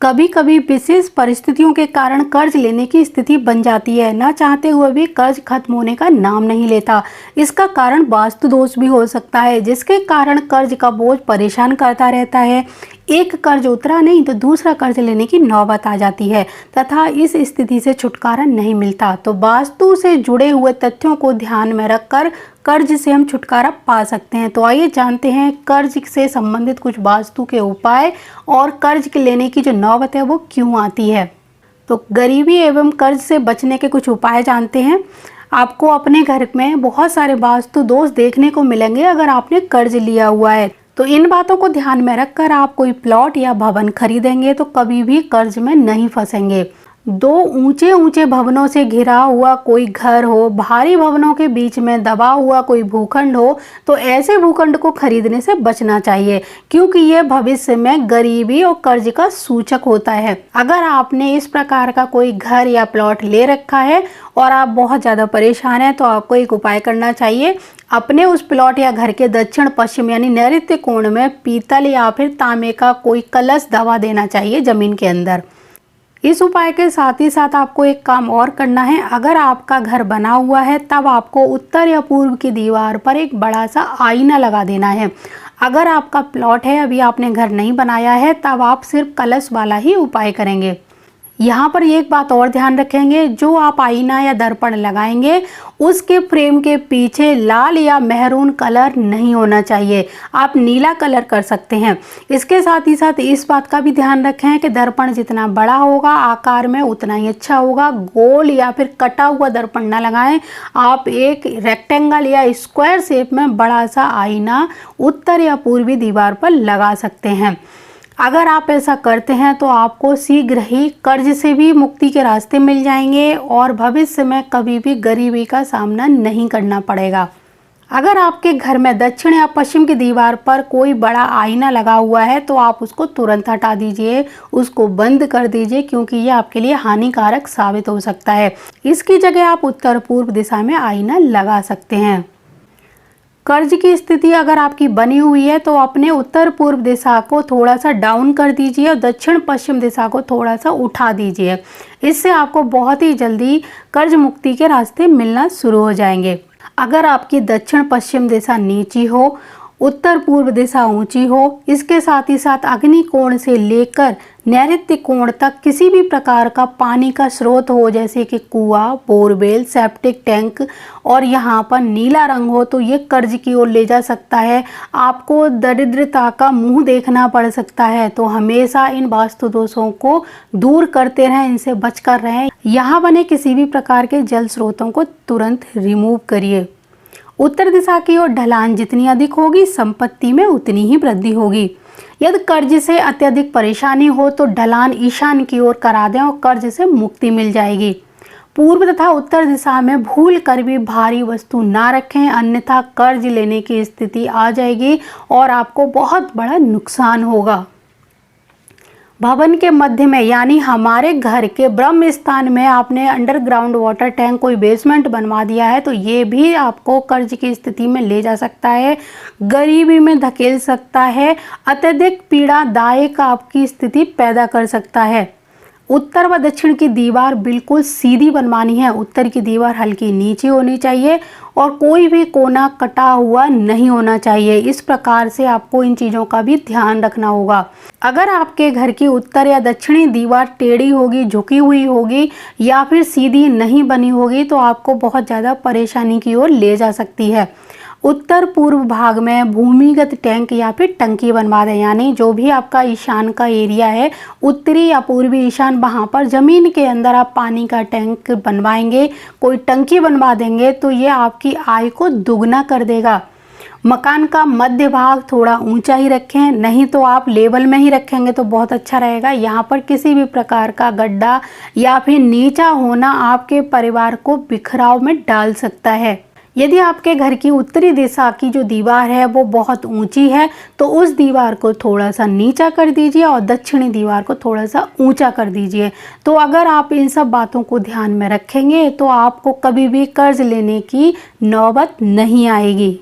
कभी कभी विशेष परिस्थितियों के कारण कर्ज लेने की स्थिति बन जाती है। ना चाहते हुए भी कर्ज खत्म होने का नाम नहीं लेता। इसका कारण वास्तु दोष भी हो सकता है, जिसके कारण कर्ज का बोझ परेशान करता रहता है। एक कर्ज उतरा नहीं तो दूसरा कर्ज लेने की नौबत आ जाती है तथा इस स्थिति से छुटकारा नहीं मिलता। तो वास्तु से जुड़े हुए तथ्यों को ध्यान में रखकर कर्ज से हम छुटकारा पा सकते हैं। तो आइए जानते हैं कर्ज से संबंधित कुछ वास्तु के उपाय और कर्ज के लेने की जो नौबत है वो क्यों आती है। तो गरीबी एवं कर्ज से बचने के कुछ उपाय जानते हैं। आपको अपने घर में बहुत सारे वास्तु दोष देखने को मिलेंगे अगर आपने कर्ज लिया हुआ है। तो इन बातों को ध्यान में रखकर आप कोई प्लॉट या भवन खरीदेंगे तो कभी भी कर्ज में नहीं फंसेंगे। दो ऊंचे ऊंचे भवनों से घिरा हुआ कोई घर हो, भारी भवनों के बीच में दबा हुआ कोई भूखंड हो, तो ऐसे भूखंड को खरीदने से बचना चाहिए, क्योंकि यह भविष्य में गरीबी और कर्ज का सूचक होता है। अगर आपने इस प्रकार का कोई घर या प्लॉट ले रखा है और आप बहुत ज़्यादा परेशान हैं तो आपको एक उपाय करना चाहिए। अपने उस प्लॉट या घर के दक्षिण पश्चिम यानी नैऋत्य कोण में पीतल या फिर तांबे का कोई कलश दबा देना चाहिए जमीन के अंदर। इस उपाय के साथ ही साथ आपको एक काम और करना है। अगर आपका घर बना हुआ है तब आपको उत्तर या पूर्व की दीवार पर एक बड़ा सा आईना लगा देना है। अगर आपका प्लॉट है, अभी आपने घर नहीं बनाया है, तब आप सिर्फ कलश वाला ही उपाय करेंगे। यहाँ पर एक बात और ध्यान रखेंगे, जो आप आईना या दर्पण लगाएंगे उसके फ्रेम के पीछे लाल या मेहरून कलर नहीं होना चाहिए। आप नीला कलर कर सकते हैं। इसके साथ ही साथ इस बात का भी ध्यान रखें कि दर्पण जितना बड़ा होगा आकार में उतना ही अच्छा होगा। गोल या फिर कटा हुआ दर्पण ना लगाएं। आप एक रेक्टेंगल या स्क्वायर शेप में बड़ा सा आईना उत्तर या पूर्वी दीवार पर लगा सकते हैं। अगर आप ऐसा करते हैं तो आपको शीघ्र ही कर्ज से भी मुक्ति के रास्ते मिल जाएंगे और भविष्य में कभी भी गरीबी का सामना नहीं करना पड़ेगा। अगर आपके घर में दक्षिण या पश्चिम की दीवार पर कोई बड़ा आईना लगा हुआ है तो आप उसको तुरंत हटा दीजिए, उसको बंद कर दीजिए, क्योंकि ये आपके लिए हानिकारक साबित हो सकता है। इसकी जगह आप उत्तर पूर्व दिशा में आईना लगा सकते हैं। कर्ज की स्थिति अगर आपकी बनी हुई है तो अपने उत्तर पूर्व दिशा को थोड़ा सा डाउन कर दीजिए और दक्षिण पश्चिम दिशा को थोड़ा सा उठा दीजिए। इससे आपको बहुत ही जल्दी कर्ज मुक्ति के रास्ते मिलना शुरू हो जाएंगे। अगर आपकी दक्षिण पश्चिम दिशा नीची हो, उत्तर पूर्व दिशा ऊंची हो, इसके साथ ही साथ अग्नि कोण से लेकर नैऋत्य कोण तक किसी भी प्रकार का पानी का स्रोत हो, जैसे कि कुआं, बोरवेल, सेप्टिक टैंक, और यहाँ पर नीला रंग हो, तो ये कर्ज की ओर ले जा सकता है। आपको दरिद्रता का मुंह देखना पड़ सकता है। तो हमेशा इन वास्तु दोषों को दूर करते रहें, इनसे बचकर रहें। यहाँ बने किसी भी प्रकार के जल स्रोतों को तुरंत रिमूव करिए। उत्तर दिशा की ओर ढलान जितनी अधिक होगी संपत्ति में उतनी ही वृद्धि होगी। यदि कर्ज से अत्यधिक परेशानी हो तो ढलान ईशान की ओर करा दें और कर्ज से मुक्ति मिल जाएगी। पूर्व तथा उत्तर दिशा में भूल कर भी भारी वस्तु ना रखें, अन्यथा कर्ज लेने की स्थिति आ जाएगी और आपको बहुत बड़ा नुकसान होगा। भवन के मध्य में यानी हमारे घर के ब्रह्म स्थान में आपने अंडरग्राउंड वाटर टैंक कोई बेसमेंट बनवा दिया है तो ये भी आपको कर्ज की स्थिति में ले जा सकता है, गरीबी में धकेल सकता है, अत्यधिक पीड़ादायक आपकी स्थिति पैदा कर सकता है। उत्तर व दक्षिण की दीवार बिल्कुल सीधी बनवानी है। उत्तर की दीवार हल्की नीचे होनी चाहिए और कोई भी कोना कटा हुआ नहीं होना चाहिए। इस प्रकार से आपको इन चीज़ों का भी ध्यान रखना होगा। अगर आपके घर की उत्तर या दक्षिणी दीवार टेढ़ी होगी, झुकी हुई होगी या फिर सीधी नहीं बनी होगी तो आपको बहुत ज़्यादा परेशानी की ओर ले जा सकती है। उत्तर पूर्व भाग में भूमिगत टैंक या फिर टंकी बनवा दें, यानी जो भी आपका ईशान का एरिया है, उत्तरी या पूर्वी ईशान, वहाँ पर ज़मीन के अंदर आप पानी का टैंक बनवाएंगे, कोई टंकी बनवा देंगे तो ये आपकी आय को दुगना कर देगा। मकान का मध्य भाग थोड़ा ऊंचा ही रखें, नहीं तो आप लेवल में ही रखेंगे तो बहुत अच्छा रहेगा। यहाँ पर किसी भी प्रकार का गड्ढा या फिर नीचा होना आपके परिवार को बिखराव में डाल सकता है। यदि आपके घर की उत्तरी दिशा की जो दीवार है वो बहुत ऊंची है तो उस दीवार को थोड़ा सा नीचा कर दीजिए और दक्षिणी दीवार को थोड़ा सा ऊंचा कर दीजिए। तो अगर आप इन सब बातों को ध्यान में रखेंगे तो आपको कभी भी कर्ज लेने की नौबत नहीं आएगी।